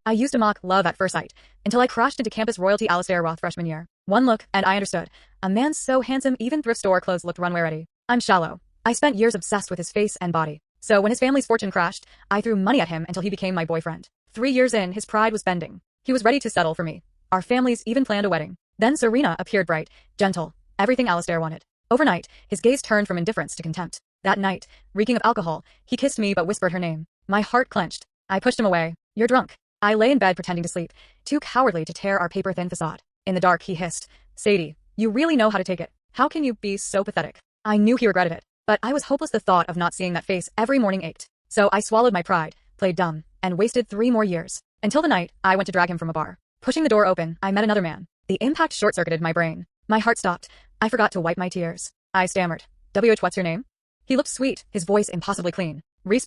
I used to mock love at first sight, until I crashed into campus royalty Alistair Roth freshman year. One look, and I understood. A man so handsome even thrift store clothes looked runway ready. I'm shallow. I spent years obsessed with his face and body. So when his family's fortune crashed, I threw money at him until he became my boyfriend. 3 years in, his pride was bending. He was ready to settle for me. Our families even planned a wedding. Then Serena appeared bright, gentle, everything Alistair wanted. Overnight, his gaze turned from indifference to contempt. That night, reeking of alcohol, he kissed me but whispered her name. My heart clenched. I pushed him away. You're drunk. I lay in bed pretending to sleep, too cowardly to tear our paper-thin facade. In the dark, he hissed. Sadie, you really know how to take it. How can you be so pathetic? I knew he regretted it, but I was hopeless. The thought of not seeing that face every morning ached. So I swallowed my pride, played dumb, and wasted 3 more years. Until the night, I went to drag him from a bar. Pushing the door open, I met another man. The impact short-circuited my brain. My heart stopped. I forgot to wipe my tears. I stammered. What's your name? He looked sweet, his voice impossibly clean. Reese.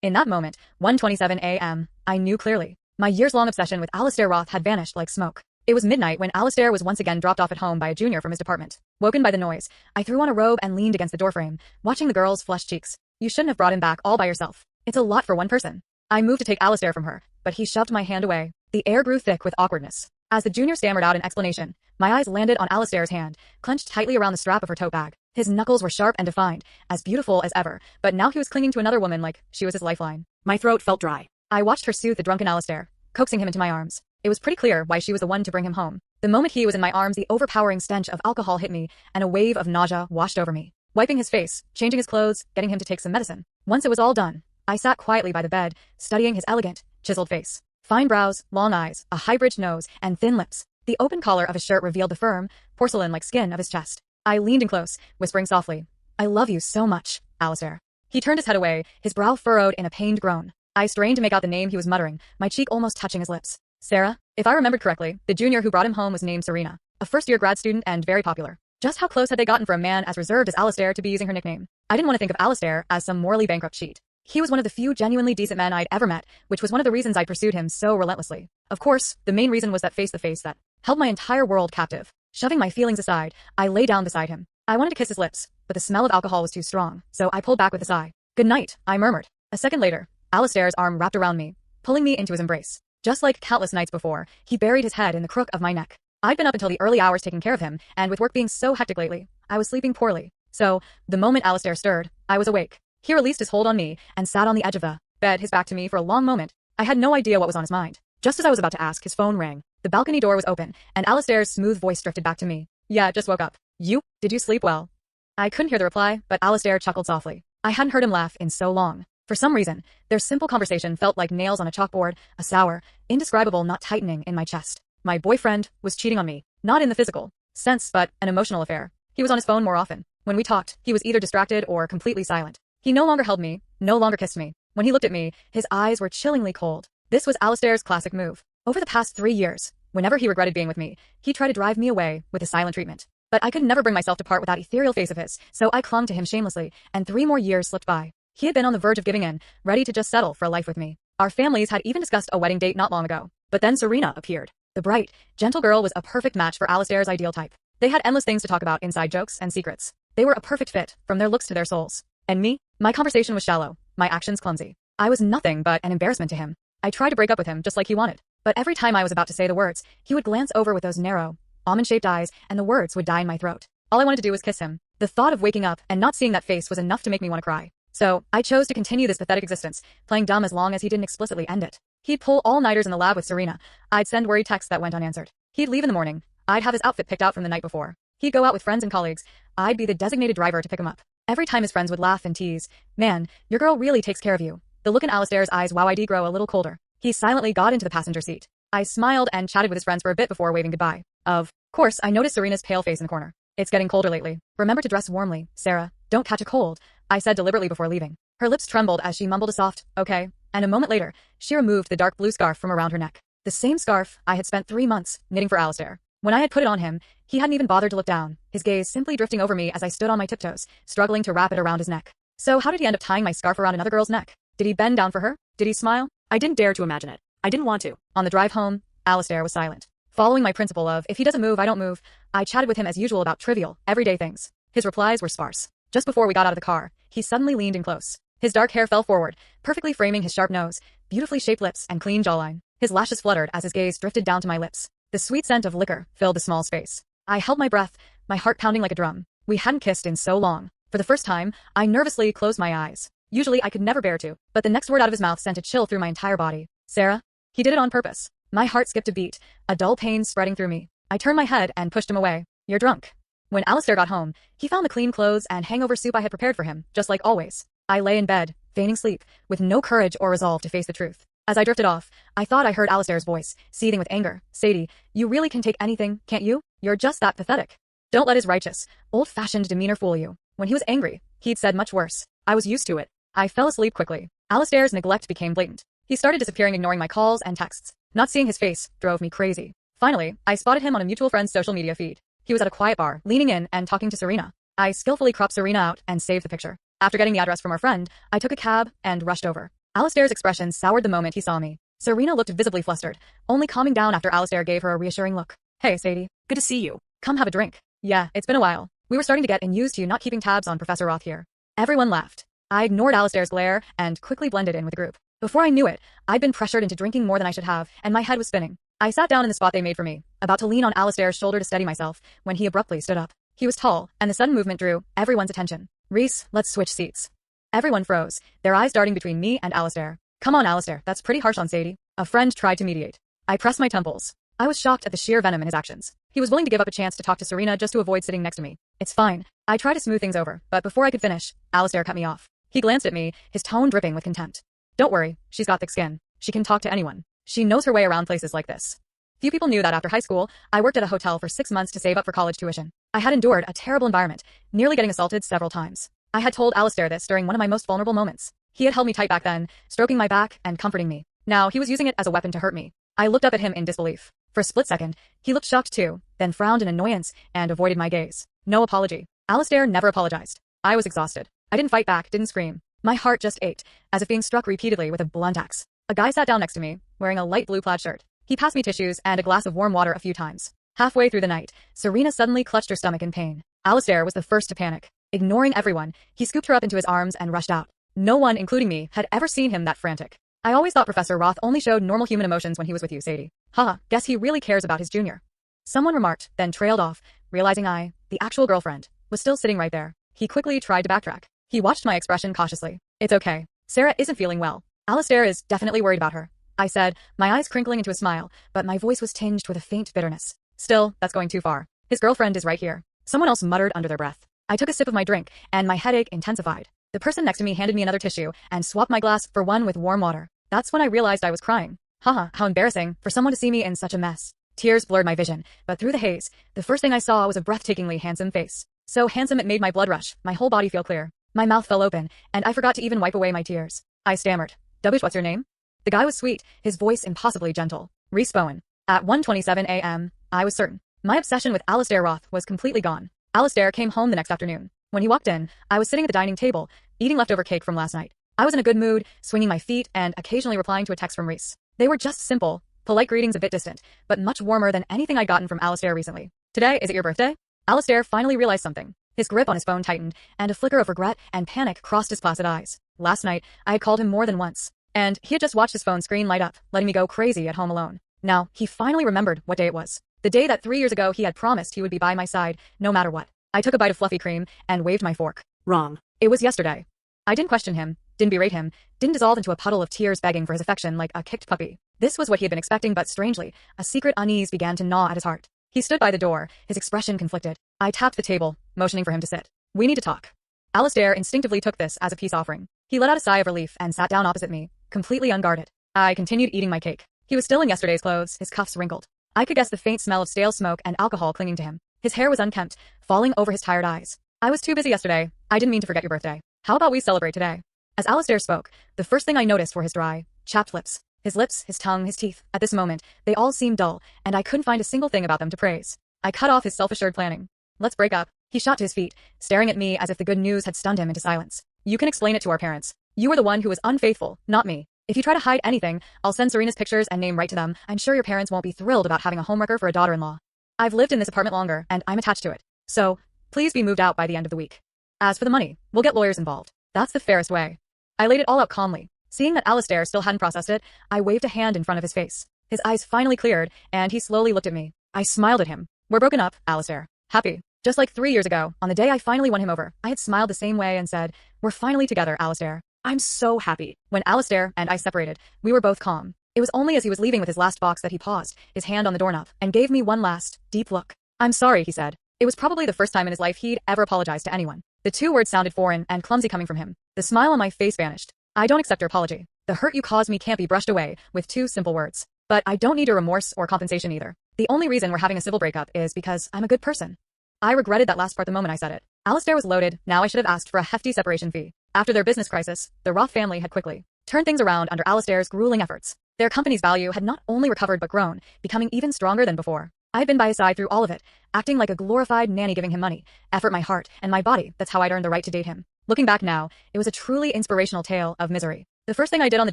In that moment, 1:27 a.m., I knew clearly. My years-long obsession with Alistair Roth had vanished like smoke. It was midnight when Alistair was once again dropped off at home by a junior from his department. Woken by the noise, I threw on a robe and leaned against the doorframe, watching the girl's flushed cheeks. You shouldn't have brought him back all by yourself. It's a lot for one person. I moved to take Alistair from her, but he shoved my hand away. The air grew thick with awkwardness. As the junior stammered out an explanation, my eyes landed on Alistair's hand, clenched tightly around the strap of her tote bag. His knuckles were sharp and defined, as beautiful as ever, but now he was clinging to another woman like she was his lifeline. My throat felt dry. I watched her soothe the drunken Alistair, coaxing him into my arms. It was pretty clear why she was the one to bring him home. The moment he was in my arms, the overpowering stench of alcohol hit me, and a wave of nausea washed over me. Wiping his face, changing his clothes, getting him to take some medicine. Once it was all done, I sat quietly by the bed, studying his elegant, chiseled face. Fine brows, long eyes, a high-bridged nose, and thin lips. The open collar of his shirt revealed the firm, porcelain-like skin of his chest. I leaned in close, whispering softly, I love you so much, Alistair. He turned his head away, his brow furrowed in a pained groan. I strained to make out the name he was muttering, my cheek almost touching his lips. Sarah? If I remembered correctly, the junior who brought him home was named Serena, a first-year grad student and very popular. Just how close had they gotten for a man as reserved as Alistair to be using her nickname? I didn't want to think of Alistair as some morally bankrupt cheat. He was one of the few genuinely decent men I'd ever met, which was one of the reasons I pursued him so relentlessly. Of course, the main reason was that face that held my entire world captive. Shoving my feelings aside, I lay down beside him. I wanted to kiss his lips, but the smell of alcohol was too strong, so I pulled back with a sigh. Good night, I murmured. A second later, Alistair's arm wrapped around me, pulling me into his embrace. Just like countless nights before, he buried his head in the crook of my neck. I'd been up until the early hours taking care of him, and with work being so hectic lately, I was sleeping poorly. So, the moment Alistair stirred, I was awake. He released his hold on me and sat on the edge of the bed, his back to me for a long moment. I had no idea what was on his mind. Just as I was about to ask, his phone rang. The balcony door was open, and Alistair's smooth voice drifted back to me. Yeah, just woke up. You? Did you sleep well? I couldn't hear the reply, but Alistair chuckled softly. I hadn't heard him laugh in so long. For some reason, their simple conversation felt like nails on a chalkboard, a sour, indescribable knot tightening in my chest. My boyfriend was cheating on me, not in the physical sense, but an emotional affair. He was on his phone more often. When we talked, he was either distracted or completely silent. He no longer held me, no longer kissed me. When he looked at me, his eyes were chillingly cold. This was Alistair's classic move. Over the past 3 years, whenever he regretted being with me, he tried to drive me away with his silent treatment. But I could never bring myself to part with that ethereal face of his, so I clung to him shamelessly, and 3 more years slipped by. He had been on the verge of giving in, ready to just settle for a life with me. Our families had even discussed a wedding date not long ago. But then Serena appeared. The bright, gentle girl was a perfect match for Alistair's ideal type. They had endless things to talk about, inside jokes and secrets. They were a perfect fit, from their looks to their souls. And me? My conversation was shallow, my actions clumsy. I was nothing but an embarrassment to him. I tried to break up with him just like he wanted. But every time I was about to say the words, he would glance over with those narrow, almond-shaped eyes, and the words would die in my throat. All I wanted to do was kiss him. The thought of waking up and not seeing that face was enough to make me want to cry. So, I chose to continue this pathetic existence, playing dumb as long as he didn't explicitly end it. He'd pull all-nighters in the lab with Serena. I'd send worried texts that went unanswered. He'd leave in the morning. I'd have his outfit picked out from the night before. He'd go out with friends and colleagues. I'd be the designated driver to pick him up. Every time his friends would laugh and tease, "Man, your girl really takes care of you." The look in Alistair's eyes wow'd grow a little colder. He silently got into the passenger seat. I smiled and chatted with his friends for a bit before waving goodbye. Of course, I noticed Serena's pale face in the corner. It's getting colder lately. Remember to dress warmly, Sarah. Don't catch a cold, I said deliberately before leaving. Her lips trembled as she mumbled a soft, okay, and a moment later, she removed the dark blue scarf from around her neck. The same scarf I had spent 3 months knitting for Alistair. When I had put it on him, he hadn't even bothered to look down, his gaze simply drifting over me as I stood on my tiptoes, struggling to wrap it around his neck. So how did he end up tying my scarf around another girl's neck? Did he bend down for her? Did he smile? I didn't dare to imagine it. I didn't want to. On the drive home, Alistair was silent. Following my principle of, if he doesn't move, I don't move, I chatted with him as usual about trivial, everyday things. His replies were sparse. Just before we got out of the car, he suddenly leaned in close. His dark hair fell forward, perfectly framing his sharp nose, beautifully shaped lips, and clean jawline. His lashes fluttered as his gaze drifted down to my lips. The sweet scent of liquor filled the small space. I held my breath, my heart pounding like a drum. We hadn't kissed in so long. For the first time, I nervously closed my eyes. Usually I could never bear to, but the next word out of his mouth sent a chill through my entire body. Sarah? He did it on purpose. My heart skipped a beat, a dull pain spreading through me. I turned my head and pushed him away. You're drunk. When Alistair got home, he found the clean clothes and hangover soup I had prepared for him, just like always. I lay in bed, feigning sleep, with no courage or resolve to face the truth. As I drifted off, I thought I heard Alistair's voice, seething with anger. Sadie, you really can take anything, can't you? You're just that pathetic. Don't let his righteous, old-fashioned demeanor fool you. When he was angry, he'd said much worse. I was used to it. I fell asleep quickly. Alistair's neglect became blatant. He started disappearing, ignoring my calls and texts. Not seeing his face drove me crazy. Finally, I spotted him on a mutual friend's social media feed. He was at a quiet bar, leaning in and talking to Serena. I skillfully cropped Serena out and saved the picture. After getting the address from our friend, I took a cab and rushed over. Alistair's expression soured the moment he saw me. Serena looked visibly flustered, only calming down after Alistair gave her a reassuring look. Hey, Sadie. Good to see you. Come have a drink. Yeah, it's been a while. We were starting to get used to you not keeping tabs on Professor Roth here. Everyone laughed. I ignored Alistair's glare and quickly blended in with the group. Before I knew it, I'd been pressured into drinking more than I should have, and my head was spinning. I sat down in the spot they made for me, about to lean on Alistair's shoulder to steady myself, when he abruptly stood up. He was tall, and the sudden movement drew everyone's attention. Reese, let's switch seats. Everyone froze, their eyes darting between me and Alistair. Come on, Alistair, that's pretty harsh on Sadie. A friend tried to mediate. I pressed my temples. I was shocked at the sheer venom in his actions. He was willing to give up a chance to talk to Serena just to avoid sitting next to me. It's fine. I tried to smooth things over, but before I could finish, Alistair cut me off. He glanced at me, his tone dripping with contempt. Don't worry, she's got thick skin. She can talk to anyone. She knows her way around places like this. Few people knew that after high school, I worked at a hotel for 6 months to save up for college tuition. I had endured a terrible environment, nearly getting assaulted several times. I had told Alistair this during one of my most vulnerable moments. He had held me tight back then, stroking my back and comforting me. Now he was using it as a weapon to hurt me. I looked up at him in disbelief. For a split second, he looked shocked too, then frowned in annoyance and avoided my gaze. No apology. Alistair never apologized. I was exhausted. I didn't fight back, didn't scream. My heart just ached, as if being struck repeatedly with a blunt axe. A guy sat down next to me, wearing a light blue plaid shirt. He passed me tissues and a glass of warm water a few times. Halfway through the night, Serena suddenly clutched her stomach in pain. Alistair was the first to panic. Ignoring everyone, he scooped her up into his arms and rushed out. No one, including me, had ever seen him that frantic. I always thought Professor Roth only showed normal human emotions when he was with you, Sadie. Haha, guess he really cares about his junior. Someone remarked, then trailed off, realizing I, the actual girlfriend, was still sitting right there. He quickly tried to backtrack. He watched my expression cautiously. It's okay. Sarah isn't feeling well. Alistair is definitely worried about her. I said, my eyes crinkling into a smile, but my voice was tinged with a faint bitterness. Still, that's going too far. His girlfriend is right here. Someone else muttered under their breath. I took a sip of my drink, and my headache intensified. The person next to me handed me another tissue and swapped my glass for one with warm water. That's when I realized I was crying. Haha, how embarrassing for someone to see me in such a mess. Tears blurred my vision, but through the haze, the first thing I saw was a breathtakingly handsome face. So handsome it made my blood rush, my whole body feel clear. My mouth fell open, and I forgot to even wipe away my tears. I stammered. "What's your name?" The guy was sweet, his voice impossibly gentle. Reese Bowen. At 1:27 a.m., I was certain. My obsession with Alistair Roth was completely gone. Alistair came home the next afternoon. When he walked in, I was sitting at the dining table, eating leftover cake from last night. I was in a good mood, swinging my feet and occasionally replying to a text from Reese. They were just simple, polite greetings, a bit distant, but much warmer than anything I'd gotten from Alistair recently. "Today, is it your birthday?" Alistair finally realized something. His grip on his phone tightened, and a flicker of regret and panic crossed his placid eyes. Last night, I had called him more than once, and he had just watched his phone screen light up, letting me go crazy at home alone. Now, he finally remembered what day it was. The day that 3 years ago he had promised he would be by my side, no matter what. I took a bite of fluffy cream and waved my fork. Wrong. It was yesterday. I didn't question him, didn't berate him, didn't dissolve into a puddle of tears begging for his affection like a kicked puppy. This was what he had been expecting, but strangely, a secret unease began to gnaw at his heart. He stood by the door, his expression conflicted. I tapped the table, motioning for him to sit. "We need to talk." Alistair instinctively took this as a peace offering. He let out a sigh of relief and sat down opposite me, completely unguarded. I continued eating my cake. He was still in yesterday's clothes, his cuffs wrinkled. I could guess the faint smell of stale smoke and alcohol clinging to him. His hair was unkempt, falling over his tired eyes. "I was too busy yesterday. I didn't mean to forget your birthday. How about we celebrate today?" As Alistair spoke, the first thing I noticed were his dry, chapped lips. His lips, his tongue, his teeth. At this moment, they all seemed dull, and I couldn't find a single thing about them to praise. I cut off his self-assured planning. "Let's break up." He shot to his feet, staring at me as if the good news had stunned him into silence. "You can explain it to our parents. You were the one who was unfaithful, not me. If you try to hide anything, I'll send Serena's pictures and name right to them. I'm sure your parents won't be thrilled about having a homewrecker for a daughter-in-law. I've lived in this apartment longer, and I'm attached to it. So, please be moved out by the end of the week. As for the money, we'll get lawyers involved. That's the fairest way." I laid it all out calmly. Seeing that Alistair still hadn't processed it, I waved a hand in front of his face. His eyes finally cleared, and he slowly looked at me. I smiled at him. We're broken up, Alistair. Happy. Just like 3 years ago, on the day I finally won him over, I had smiled the same way and said, we're finally together, Alistair. I'm so happy. When Alistair and I separated, we were both calm. It was only as he was leaving with his last box that he paused, his hand on the doorknob, and gave me one last, deep look. I'm sorry, he said. It was probably the first time in his life he'd ever apologized to anyone. The 2 words sounded foreign and clumsy coming from him. The smile on my face vanished. I don't accept your apology. The hurt you caused me can't be brushed away with 2 simple words. But I don't need your remorse or compensation either. The only reason we're having a civil breakup is because I'm a good person. I regretted that last part the moment I said it. Alistair was loaded. Now I should have asked for a hefty separation fee. After their business crisis, the Roth family had quickly turned things around under Alistair's grueling efforts. Their company's value had not only recovered but grown, becoming even stronger than before. I had been by his side through all of it, acting like a glorified nanny giving him money, effort, my heart, and my body. That's how I'd earned the right to date him. Looking back now, it was a truly inspirational tale of misery. The first thing I did on the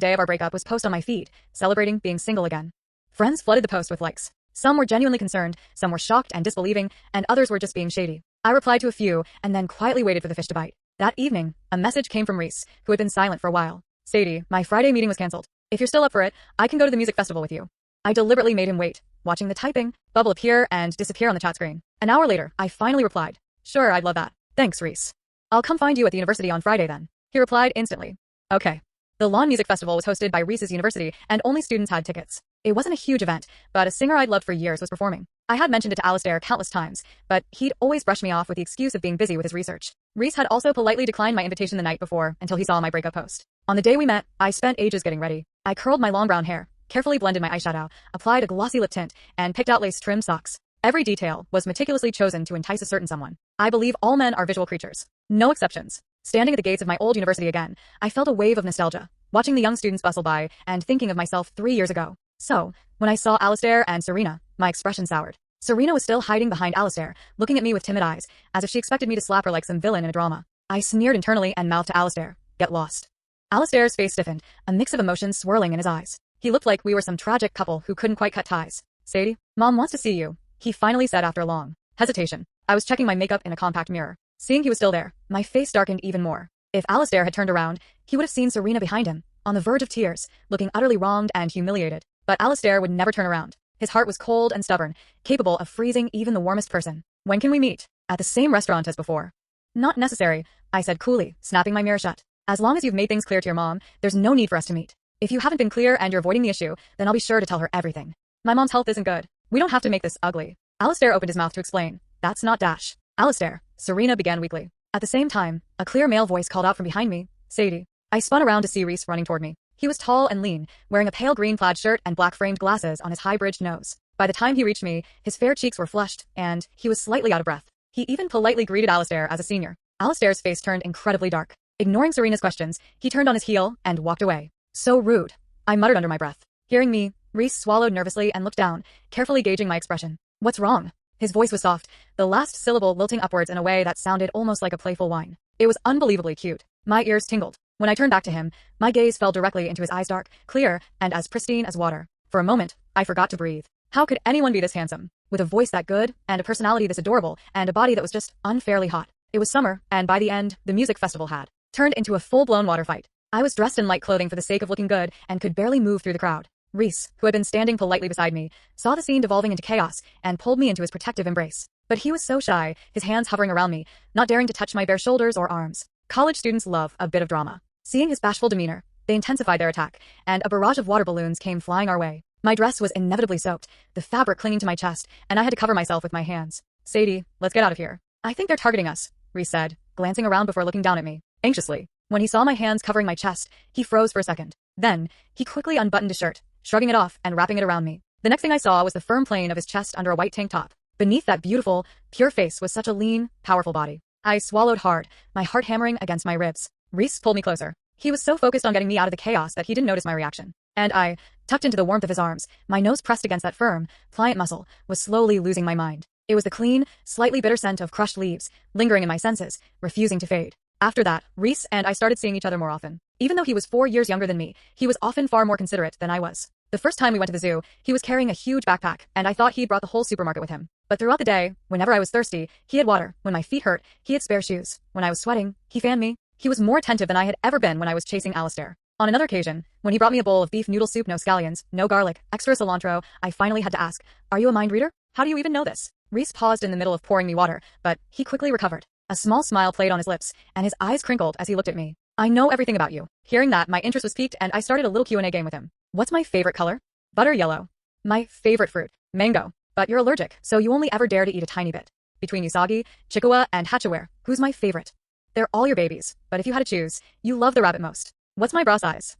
day of our breakup was post on my feed, celebrating being single again. Friends flooded the post with likes. Some were genuinely concerned, some were shocked and disbelieving, and others were just being shady. I replied to a few, and then quietly waited for the fish to bite. That evening, a message came from Reese, who had been silent for a while. Sadie, my Friday meeting was cancelled. If you're still up for it, I can go to the music festival with you. I deliberately made him wait, watching the typing bubble appear and disappear on the chat screen. An hour later, I finally replied, sure, I'd love that. Thanks, Reese. I'll come find you at the university on Friday then. He replied instantly. Okay. The Lawn Music Festival was hosted by Reese's university, and only students had tickets. It wasn't a huge event, but a singer I'd loved for years was performing. I had mentioned it to Alistair countless times, but he'd always brushed me off with the excuse of being busy with his research. Reese had also politely declined my invitation the night before until he saw my breakup post. On the day we met, I spent ages getting ready. I curled my long brown hair, carefully blended my eyeshadow, applied a glossy lip tint, and picked out lace-trimmed socks. Every detail was meticulously chosen to entice a certain someone. I believe all men are visual creatures. No exceptions. Standing at the gates of my old university again, I felt a wave of nostalgia, watching the young students bustle by and thinking of myself 3 years ago. So, when I saw Alistair and Serena, my expression soured. Serena was still hiding behind Alistair, looking at me with timid eyes, as if she expected me to slap her like some villain in a drama. I sneered internally and mouthed to Alistair, get lost. Alistair's face stiffened, a mix of emotions swirling in his eyes. He looked like we were some tragic couple who couldn't quite cut ties. Sadie, Mom wants to see you, he finally said after a long hesitation. I was checking my makeup in a compact mirror. Seeing he was still there, my face darkened even more. If Alistair had turned around, he would have seen Serena behind him, on the verge of tears, looking utterly wronged and humiliated. But Alistair would never turn around. His heart was cold and stubborn, capable of freezing even the warmest person. When can we meet? At the same restaurant as before. Not necessary, I said coolly, snapping my mirror shut. As long as you've made things clear to your mom, there's no need for us to meet. If you haven't been clear and you're avoiding the issue, then I'll be sure to tell her everything. My mom's health isn't good. We don't have to make this ugly. Alistair opened his mouth to explain. That's not Dash. Alistair, Serena began weakly. At the same time, a clear male voice called out from behind me, Sadie. I spun around to see Reese running toward me. He was tall and lean, wearing a pale green plaid shirt and black-framed glasses on his high-bridged nose. By the time he reached me, his fair cheeks were flushed, and he was slightly out of breath. He even politely greeted Alistair as a senior. Alistair's face turned incredibly dark. Ignoring Serena's questions, he turned on his heel and walked away. So rude, I muttered under my breath. Hearing me, Reese swallowed nervously and looked down, carefully gauging my expression. What's wrong? His voice was soft, the last syllable lilting upwards in a way that sounded almost like a playful whine. It was unbelievably cute. My ears tingled. When I turned back to him, my gaze fell directly into his eyes, dark, clear, and as pristine as water. For a moment, I forgot to breathe. How could anyone be this handsome, with a voice that good, and a personality this adorable, and a body that was just unfairly hot? It was summer, and by the end, the music festival had turned into a full-blown water fight. I was dressed in light clothing for the sake of looking good, and could barely move through the crowd. Reese, who had been standing politely beside me, saw the scene devolving into chaos, and pulled me into his protective embrace. But he was so shy, his hands hovering around me, not daring to touch my bare shoulders or arms. College students love a bit of drama. Seeing his bashful demeanor, they intensified their attack, and a barrage of water balloons came flying our way. My dress was inevitably soaked, the fabric clinging to my chest, and I had to cover myself with my hands. Sadie, let's get out of here. I think they're targeting us, Reese said, glancing around before looking down at me, anxiously. When he saw my hands covering my chest, he froze for a second. Then, he quickly unbuttoned his shirt, shrugging it off and wrapping it around me. The next thing I saw was the firm plane of his chest under a white tank top. Beneath that beautiful, pure face was such a lean, powerful body. I swallowed hard, my heart hammering against my ribs. Reese pulled me closer. He was so focused on getting me out of the chaos that he didn't notice my reaction. And I, tucked into the warmth of his arms, my nose pressed against that firm, pliant muscle, was slowly losing my mind. It was the clean, slightly bitter scent of crushed leaves, lingering in my senses, refusing to fade. After that, Reese and I started seeing each other more often. Even though he was 4 years younger than me, he was often far more considerate than I was. The first time we went to the zoo, he was carrying a huge backpack, and I thought he'd brought the whole supermarket with him. But throughout the day, whenever I was thirsty, he had water. When my feet hurt, he had spare shoes. When I was sweating, he fanned me. He was more attentive than I had ever been when I was chasing Alistair. On another occasion, when he brought me a bowl of beef noodle soup, no scallions, no garlic, extra cilantro, I finally had to ask, "Are you a mind reader? How do you even know this?" Reese paused in the middle of pouring me water, but he quickly recovered. A small smile played on his lips, and his eyes crinkled as he looked at me. "I know everything about you." Hearing that, my interest was piqued, and I started a little Q&A game with him. "What's my favorite color?" "Butter yellow." "My favorite fruit?" "Mango." "But you're allergic, so you only ever dare to eat a tiny bit." "Between Usagi, Chikawa, and Hatchaware, who's my favorite?" "They're all your babies, but if you had to choose, you love the rabbit most." "What's my bra size?"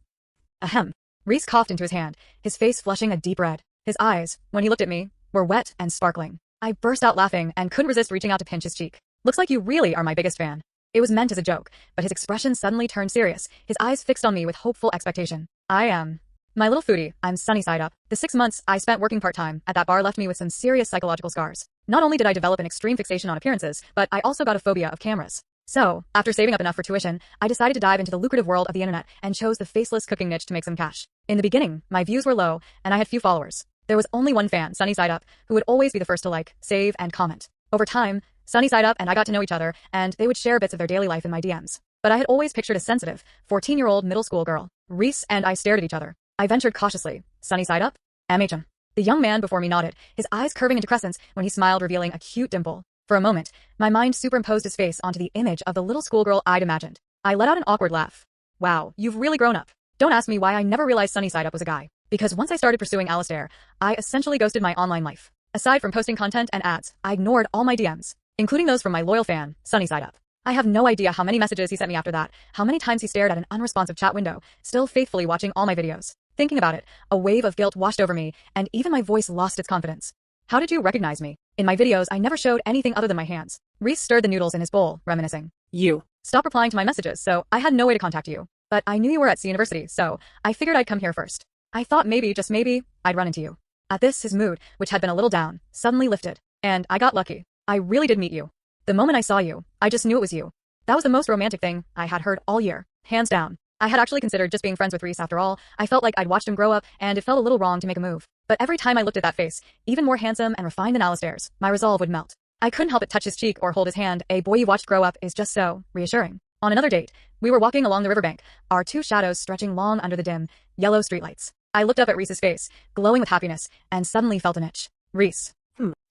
Ahem. Reese coughed into his hand, his face flushing a deep red. His eyes, when he looked at me, were wet and sparkling. I burst out laughing and couldn't resist reaching out to pinch his cheek. "Looks like you really are my biggest fan." It was meant as a joke, but his expression suddenly turned serious, his eyes fixed on me with hopeful expectation. "I am my little foodie, I'm sunny side up." The 6 months I spent working part-time at that bar left me with some serious psychological scars. Not only did I develop an extreme fixation on appearances, but I also got a phobia of cameras. So, after saving up enough for tuition, I decided to dive into the lucrative world of the internet and chose the faceless cooking niche to make some cash. In the beginning, my views were low, and I had few followers. There was only one fan, Sunny Side Up, who would always be the first to like, save, and comment. Over time, Sunny Side Up and I got to know each other, and they would share bits of their daily life in my DMs. But I had always pictured a sensitive, 14-year-old middle school girl. Reese and I stared at each other. I ventured cautiously. "Sunny Side Up?" "MHM." The young man before me nodded, his eyes curving into crescents when he smiled, revealing a cute dimple. For a moment, my mind superimposed his face onto the image of the little schoolgirl I'd imagined. I let out an awkward laugh. "Wow, you've really grown up." Don't ask me why I never realized Sunny Side Up was a guy. Because once I started pursuing Alistair, I essentially ghosted my online life. Aside from posting content and ads, I ignored all my DMs, including those from my loyal fan, Sunny Side Up. I have no idea how many messages he sent me after that, how many times he stared at an unresponsive chat window, still faithfully watching all my videos. Thinking about it, a wave of guilt washed over me, and even my voice lost its confidence. "How did you recognize me?" "In my videos, I never showed anything other than my hands." Reese stirred the noodles in his bowl, reminiscing. "You stopped replying to my messages, so I had no way to contact you. But I knew you were at C University, so I figured I'd come here first. I thought maybe, just maybe, I'd run into you." At this, his mood, which had been a little down, suddenly lifted. "And I got lucky. I really did meet you. The moment I saw you, I just knew it was you. That was the most romantic thing I had heard all year. Hands down." I had actually considered just being friends with Reese after all. I felt like I'd watched him grow up, and it felt a little wrong to make a move. But every time I looked at that face, even more handsome and refined than Alistair's, my resolve would melt. I couldn't help but touch his cheek or hold his hand. A boy you watched grow up is just so reassuring. On another date, we were walking along the riverbank, our two shadows stretching long under the dim, yellow streetlights. I looked up at Reese's face, glowing with happiness, and suddenly felt an itch. "Reese."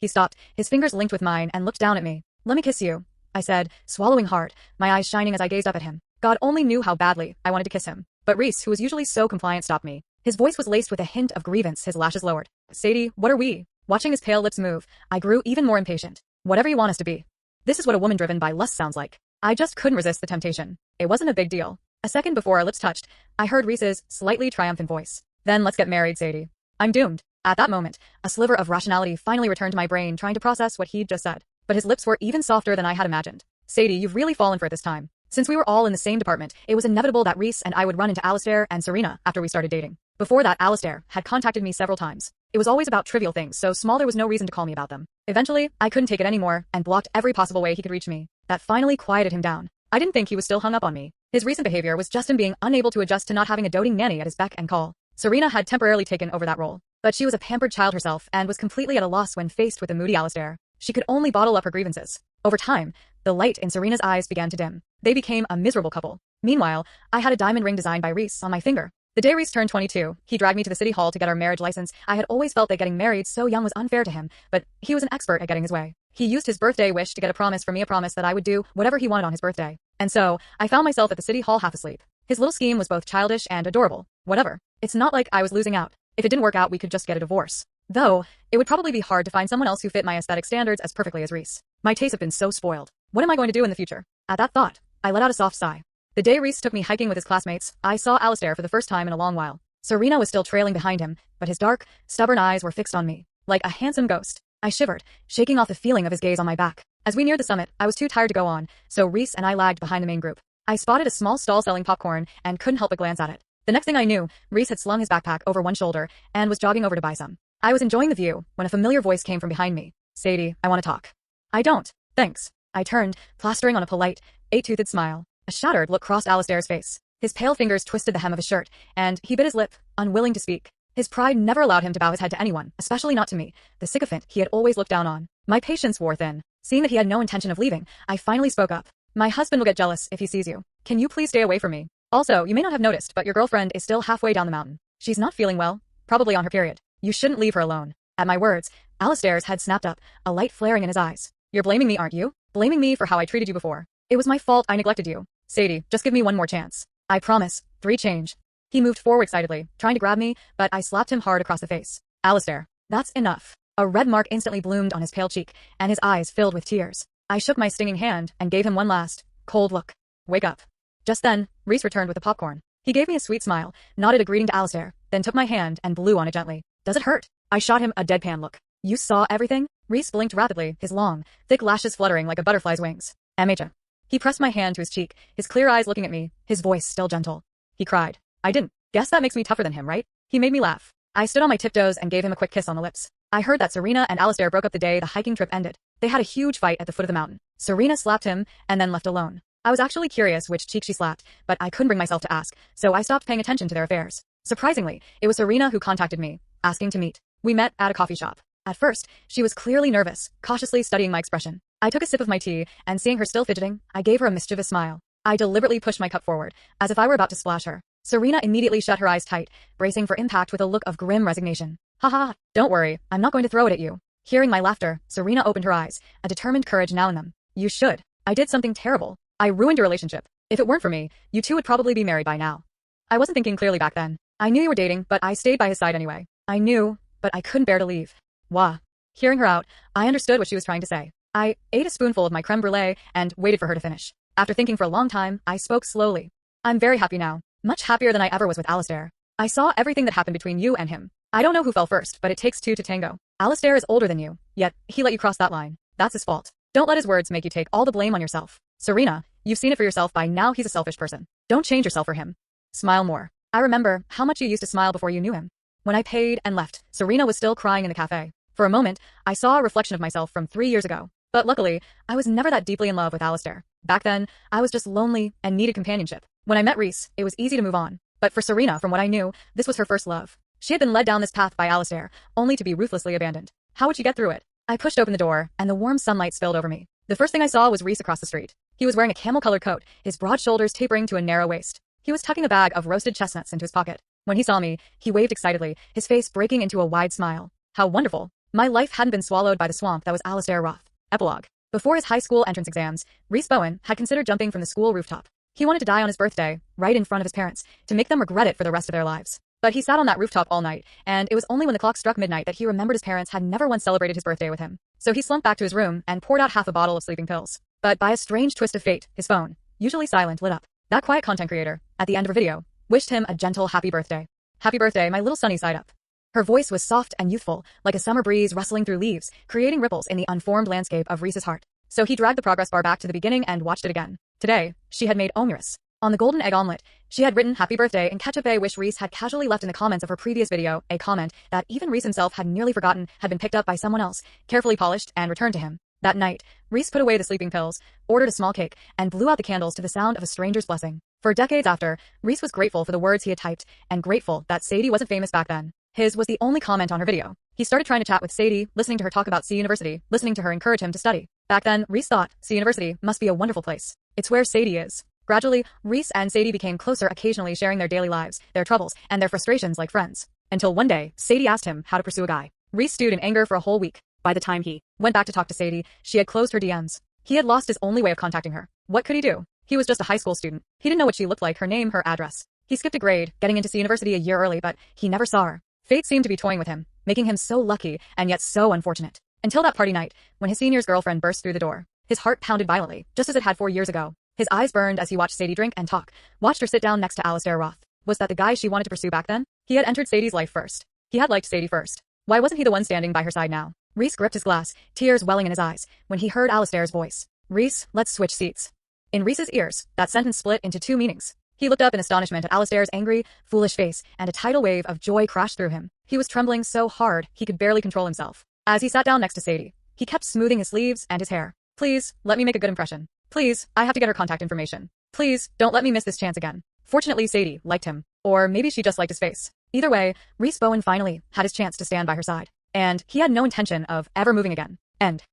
He stopped, his fingers linked with mine, and looked down at me. "Let me kiss you," I said, swallowing hard, my eyes shining as I gazed up at him. God only knew how badly I wanted to kiss him. But Reese, who was usually so compliant, stopped me. His voice was laced with a hint of grievance, his lashes lowered. "Sadie, what are we?" Watching his pale lips move, I grew even more impatient. "Whatever you want us to be." This is what a woman driven by lust sounds like. I just couldn't resist the temptation. It wasn't a big deal. A second before our lips touched, I heard Reese's slightly triumphant voice. "Then let's get married, Sadie." I'm doomed. At that moment, a sliver of rationality finally returned to my brain, trying to process what he'd just said. But his lips were even softer than I had imagined. "Sadie, you've really fallen for it this time." Since we were all in the same department, it was inevitable that Reese and I would run into Alistair and Serena after we started dating. Before that, Alistair had contacted me several times. It was always about trivial things, so small there was no reason to call me about them. Eventually, I couldn't take it anymore and blocked every possible way he could reach me. That finally quieted him down. I didn't think he was still hung up on me. His recent behavior was just him being unable to adjust to not having a doting nanny at his beck and call. Serena had temporarily taken over that role, but she was a pampered child herself and was completely at a loss when faced with a moody Alistair. She could only bottle up her grievances. Over time, the light in Serena's eyes began to dim. They became a miserable couple. Meanwhile, I had a diamond ring designed by Reese on my finger. The day Reese turned 22, he dragged me to the city hall to get our marriage license. I had always felt that getting married so young was unfair to him, but he was an expert at getting his way. He used his birthday wish to get a promise from me, a promise that I would do whatever he wanted on his birthday. And so, I found myself at the city hall half asleep. His little scheme was both childish and adorable. Whatever. It's not like I was losing out. If it didn't work out, we could just get a divorce. Though, it would probably be hard to find someone else who fit my aesthetic standards as perfectly as Reese. My tastes have been so spoiled. What am I going to do in the future? At that thought, I let out a soft sigh. The day Reese took me hiking with his classmates, I saw Alistair for the first time in a long while. Serena was still trailing behind him, but his dark, stubborn eyes were fixed on me, like a handsome ghost. I shivered, shaking off the feeling of his gaze on my back. As we neared the summit, I was too tired to go on, so Reese and I lagged behind the main group. I spotted a small stall selling popcorn and couldn't help but glance at it. The next thing I knew, Reese had slung his backpack over one shoulder and was jogging over to buy some. I was enjoying the view when a familiar voice came from behind me. "Sadie, I want to talk." "I don't. Thanks." I turned, plastering on a polite, eight-toothed smile. A shattered look crossed Alistair's face. His pale fingers twisted the hem of his shirt, and he bit his lip, unwilling to speak. His pride never allowed him to bow his head to anyone, especially not to me, the sycophant he had always looked down on. My patience wore thin. Seeing that he had no intention of leaving, I finally spoke up. "My husband will get jealous if he sees you. Can you please stay away from me?" Also, you may not have noticed, but your girlfriend is still halfway down the mountain. She's not feeling well, probably on her period. You shouldn't leave her alone. At my words, Alistair's head snapped up, a light flaring in his eyes. You're blaming me, aren't you? Blaming me for how I treated you before. It was my fault I neglected you. Sadie, just give me one more chance. I promise. 3 change. He moved forward excitedly, trying to grab me, but I slapped him hard across the face. Alistair, that's enough. A red mark instantly bloomed on his pale cheek, and his eyes filled with tears. I shook my stinging hand and gave him one last, cold look. Wake up. Just then, Reese returned with the popcorn. He gave me a sweet smile, nodded a greeting to Alistair, then took my hand and blew on it gently. Does it hurt? I shot him a deadpan look. You saw everything? Reese blinked rapidly, his long, thick lashes fluttering like a butterfly's wings. MHA. He pressed my hand to his cheek, his clear eyes looking at me, his voice still gentle. He cried. I didn't. Guess that makes me tougher than him, right? He made me laugh. I stood on my tiptoes and gave him a quick kiss on the lips. I heard that Serena and Alistair broke up the day the hiking trip ended. They had a huge fight at the foot of the mountain. Serena slapped him and then left alone. I was actually curious which cheek she slapped, but I couldn't bring myself to ask, so I stopped paying attention to their affairs. Surprisingly, it was Serena who contacted me, asking to meet. We met at a coffee shop. At first, she was clearly nervous, cautiously studying my expression. I took a sip of my tea, and seeing her still fidgeting, I gave her a mischievous smile. I deliberately pushed my cup forward, as if I were about to splash her. Serena immediately shut her eyes tight, bracing for impact with a look of grim resignation. Haha, don't worry, I'm not going to throw it at you. Hearing my laughter, Serena opened her eyes, a determined courage now in them. You should. I did something terrible. I ruined your relationship. If it weren't for me, you two would probably be married by now. I wasn't thinking clearly back then. I knew you were dating, but I stayed by his side anyway. I knew, but I couldn't bear to leave. Wah. Hearing her out, I understood what she was trying to say. I ate a spoonful of my creme brulee and waited for her to finish. After thinking for a long time, I spoke slowly. I'm very happy now. Much happier than I ever was with Alistair. I saw everything that happened between you and him. I don't know who fell first, but it takes 2 to tango. Alistair is older than you, yet he let you cross that line. That's his fault. Don't let his words make you take all the blame on yourself. Serena, you've seen it for yourself by now. He's a selfish person. Don't change yourself for him. Smile more. I remember how much you used to smile before you knew him. When I paid and left, Serena was still crying in the cafe. For a moment, I saw a reflection of myself from 3 years ago. But luckily, I was never that deeply in love with Alistair. Back then, I was just lonely and needed companionship. When I met Reese, it was easy to move on. But for Serena, from what I knew, this was her first love. She had been led down this path by Alistair, only to be ruthlessly abandoned. How would she get through it? I pushed open the door, and the warm sunlight spilled over me. The first thing I saw was Reese across the street. He was wearing a camel-colored coat, his broad shoulders tapering to a narrow waist. He was tucking a bag of roasted chestnuts into his pocket. When he saw me, he waved excitedly, his face breaking into a wide smile. How wonderful. My life hadn't been swallowed by the swamp that was Alistair Roth. Epilogue. Before his high school entrance exams, Reese Bowen had considered jumping from the school rooftop. He wanted to die on his birthday, right in front of his parents, to make them regret it for the rest of their lives. But he sat on that rooftop all night, and it was only when the clock struck midnight that he remembered his parents had never once celebrated his birthday with him. So he slunk back to his room and poured out half a bottle of sleeping pills. But by a strange twist of fate, his phone, usually silent, lit up. That quiet content creator, at the end of her video, wished him a gentle happy birthday. Happy birthday, my little sunny side up. Her voice was soft and youthful, like a summer breeze rustling through leaves, creating ripples in the unformed landscape of Reese's heart. So he dragged the progress bar back to the beginning and watched it again. Today, she had made onuous. On the golden egg omelet, she had written happy birthday in ketchup, a wish Reese had casually left in the comments of her previous video, a comment that even Reese himself had nearly forgotten had been picked up by someone else, carefully polished and returned to him. That night, Reese put away the sleeping pills, ordered a small cake, and blew out the candles to the sound of a stranger's blessing. For decades after, Reese was grateful for the words he had typed, and grateful that Sadie wasn't famous back then. His was the only comment on her video. He started trying to chat with Sadie, listening to her talk about C University, listening to her encourage him to study. Back then, Reese thought, C University must be a wonderful place. It's where Sadie is. Gradually, Reese and Sadie became closer, occasionally sharing their daily lives, their troubles, and their frustrations like friends. Until one day, Sadie asked him how to pursue a guy. Reese stewed in anger for a whole week. By the time he went back to talk to Sadie, she had closed her DMs. He had lost his only way of contacting her. What could he do? He was just a high school student. He didn't know what she looked like, her name, her address. He skipped a grade, getting into C University a year early, but he never saw her. Fate seemed to be toying with him, making him so lucky and yet so unfortunate. Until that party night, when his senior's girlfriend burst through the door. His heart pounded violently, just as it had 4 years ago. His eyes burned as he watched Sadie drink and talk, watched her sit down next to Alistair Roth. Was that the guy she wanted to pursue back then? He had entered Sadie's life first. He had liked Sadie first. Why wasn't he the one standing by her side now? Reese gripped his glass, tears welling in his eyes, when he heard Alistair's voice. Reese, let's switch seats. In Reese's ears, that sentence split into 2 meanings. He looked up in astonishment at Alistair's angry, foolish face, and a tidal wave of joy crashed through him. He was trembling so hard, he could barely control himself. As he sat down next to Sadie, he kept smoothing his sleeves and his hair. Please, let me make a good impression. Please, I have to get her contact information. Please, don't let me miss this chance again. Fortunately, Sadie liked him. Or maybe she just liked his face. Either way, Reese Bowen finally had his chance to stand by her side. And he had no intention of ever moving again. End.